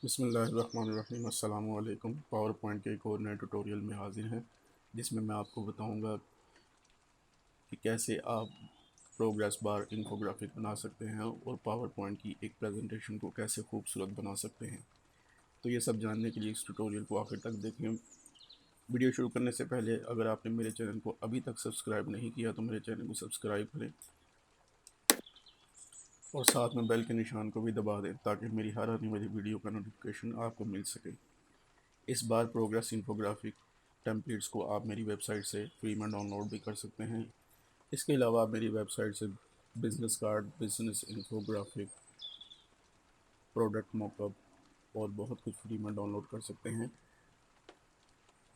बिस्मिल्लाहिर्रहमानिर्रहीम। अस्सलाम वालेकुम। पावर पॉइंट के एक और नए ट्यूटोरियल में हाजिर हैं, जिसमें मैं आपको बताऊंगा कि कैसे आप प्रोग्रेस बार इन्फोग्राफिक बना सकते हैं और पावर पॉइंट की एक प्रेजेंटेशन को कैसे खूबसूरत बना सकते हैं। तो ये सब जानने के लिए इस ट्यूटोरियल को आखिर तक देखें। वीडियो शुरू करने से पहले अगर आपने मेरे चैनल को अभी तक सब्सक्राइब नहीं किया तो मेरे चैनल को सब्सक्राइब करें और साथ में बेल के निशान को भी दबा दें ताकि मेरी हर आने वाली वीडियो का नोटिफिकेशन आपको मिल सके। इस बार प्रोग्रेस इन्फोग्राफिक टेम्पलेट्स को आप मेरी वेबसाइट से फ्री में डाउनलोड भी कर सकते हैं। इसके अलावा आप मेरी वेबसाइट से business card, business infographic, product mock-up और बहुत कुछ फ्री में डाउनलोड कर सकते हैं।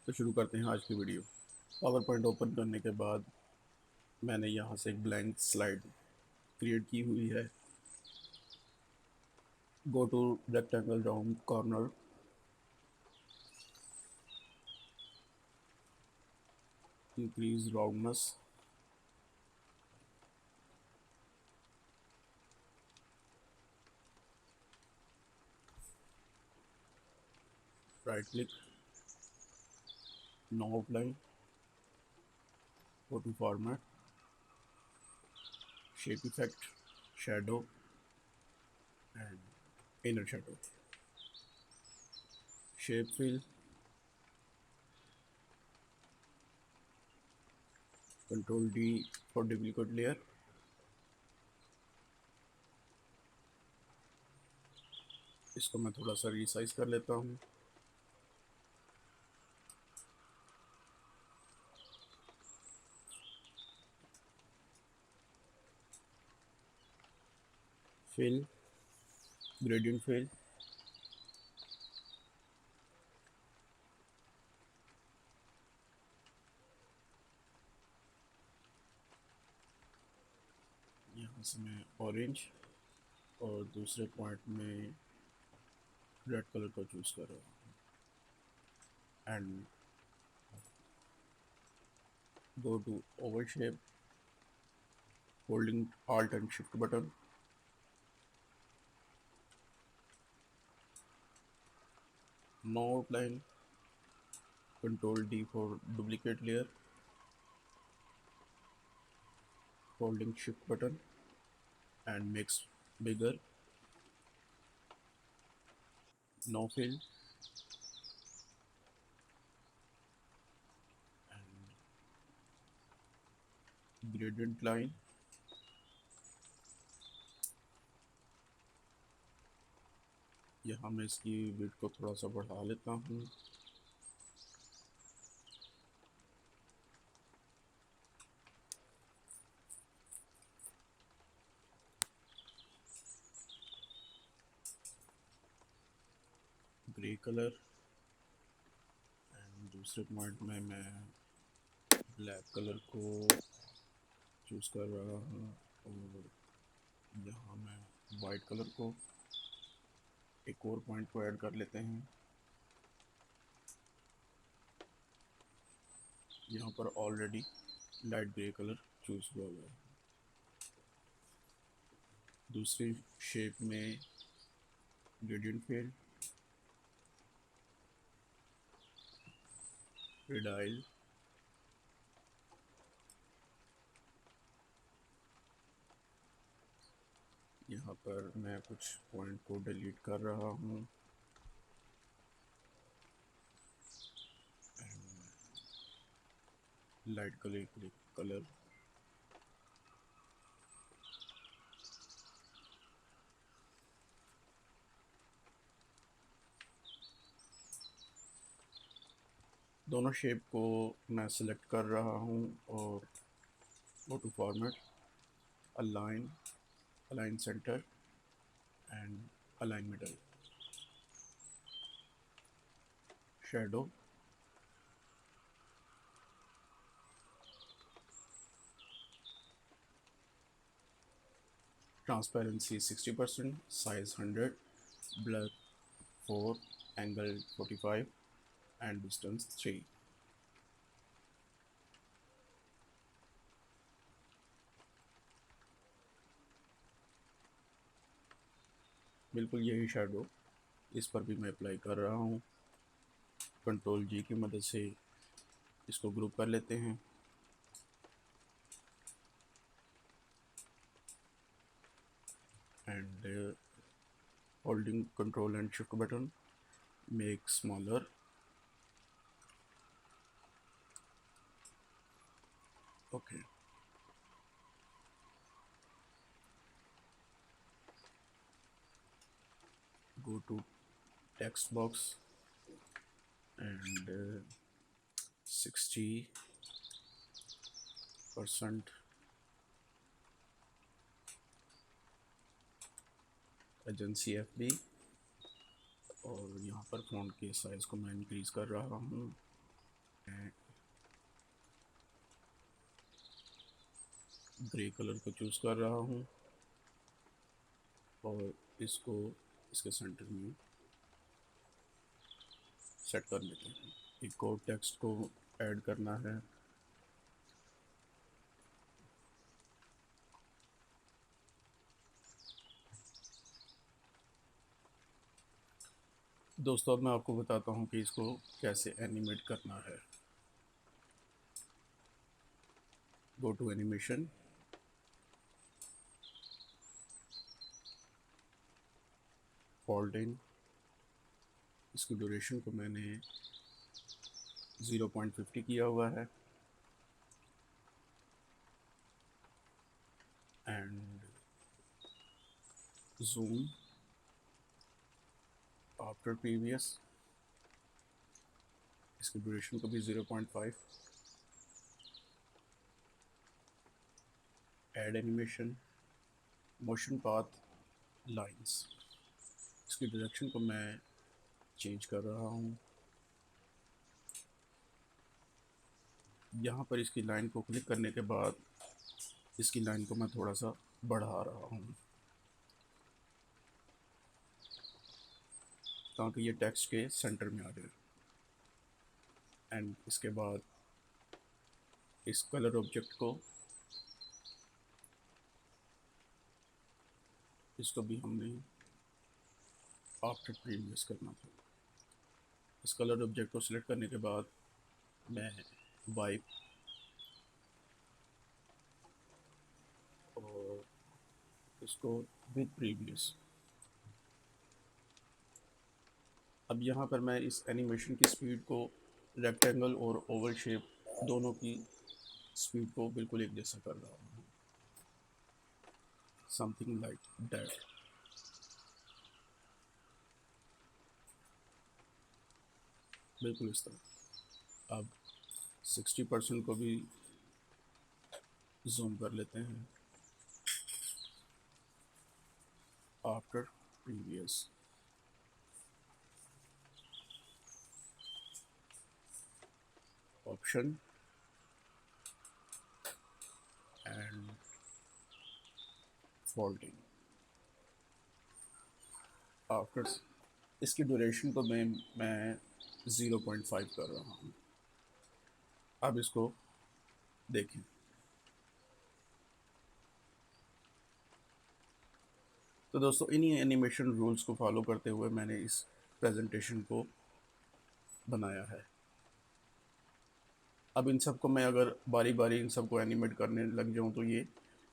तो शुरू करते हैं आज की वीडियो। पावर पॉइंट ओपन करने के बाद मैंने यहाँ से एक ब्लैंक स्लाइड क्रिएट की हुई है। Go to rectangle round corner, increase roundness, right click, no outline, go to format, shape effect, shadow and inner shadow, shape fill, control D for duplicate layer, इसको मैं थोड़ा सा रिसाइज कर लेता हूँ। फिल, ग्रेडियंट फिल, यहाँ से मैं ऑरेंज और दूसरे पॉइंट में रेड कलर को चूज कर रहा हूँ and go to oval shape, holding Alt and Shift button, no outline, control D for duplicate layer, holding Shift button and makes bigger, no fill and gradient line, यहाँ मैं इसकी width को थोड़ा सा बढ़ा लेता हूँ। ग्रे कलर एंड दूसरे पॉइंट में मैं ब्लैक कलर को चूज़ कर रहा हूँ और यहाँ मैं वाइट कलर को एक और पॉइंट को ऐड कर लेते हैं। यहाँ पर already light grey colour choose हुआ हुआ है। दूसरी शेप में ग्रेडियंट फिल, रेडाइल, यहाँ पर मैं कुछ पॉइंट को डिलीट कर रहा हूँ लाइट कलर दोनों शेप को मैं सिलेक्ट कर रहा हूँ और go to format, align centre and align middle, shadow, transparency 60%, size 100, blur 4, angle 45 and distance 3। बिल्कुल यही शैडो इस पर भी मैं अप्लाई कर रहा हूँ। कंट्रोल जी की मदद से इसको ग्रुप कर लेते हैं। And holding control and shift button, make smaller. Okay, go to text box and 60% agency FB, और यहाँ पर फ़ॉन्ट के साइज़ को मैं इंक्रीज़ कर रहा हूँ। ग्रे कलर को चूज़ कर रहा हूँ और इसको इसके सेंटर में सेट कर लेते हैं। एक और टेक्स्ट को ऐड करना है। दोस्तों अब मैं आपको बताता हूँ कि इसको कैसे एनिमेट करना है। Go to animation, fold in. इसकी ड्यूरेशन को मैंने 0.50 किया हुआ है। एंड जूम आफ्टर प्रीवियस, इसकी ड्यूरेशन को भी 0.5। Add animation, motion path lines, इसकी डायरेक्शन को मैं चेंज कर रहा हूँ। यहाँ पर इसकी लाइन को क्लिक करने के बाद इसकी लाइन को मैं थोड़ा सा बढ़ा रहा हूँ ताकि ये टेक्स्ट के सेंटर में आ जाए। एंड इसके बाद इस कलर ऑब्जेक्ट को, इसको भी हमने आफ्टर प्रीवियस करना था। इस कलर ऑब्जेक्ट को सिलेक्ट करने के बाद मैं वाइप और इसको विद प्रीवियस। अब यहाँ पर मैं इस एनिमेशन की स्पीड को, रेक्टेंगल और ओवल शेप दोनों की स्पीड को बिल्कुल एक जैसा कर रहा हूँ, समथिंग लाइक दैट। बिल्कुल इस तरह। अब 60% को भी जूम कर लेते हैं, after previous. Option and folding after. इसकी ड्यूरेशन को मैं 0.5 कर रहा हूँ। अब इसको देखें। तो दोस्तों इन्हीं एनिमेशन रूल्स को फॉलो करते हुए मैंने इस प्रेजेंटेशन को बनाया है। अब इन सब को मैं अगर बारी बारी इन सबको एनिमेट करने लग जाऊं तो ये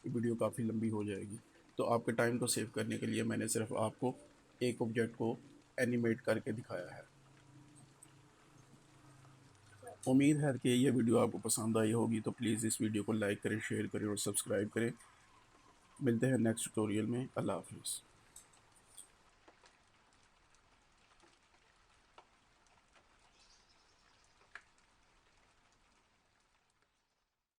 वीडियो काफ़ी लंबी हो जाएगी। तो आपके टाइम को सेव करने के लिए मैंने सिर्फ आपको एक ऑब्जेक्ट को एनिमेट करके दिखाया है। उम्मीद है कि ये वीडियो आपको पसंद आई होगी, तो प्लीज़ इस वीडियो को लाइक करें, शेयर करें और सब्सक्राइब करें। मिलते हैं नेक्स्ट ट्यूटोरियल में। अल्लाह हाफिज़।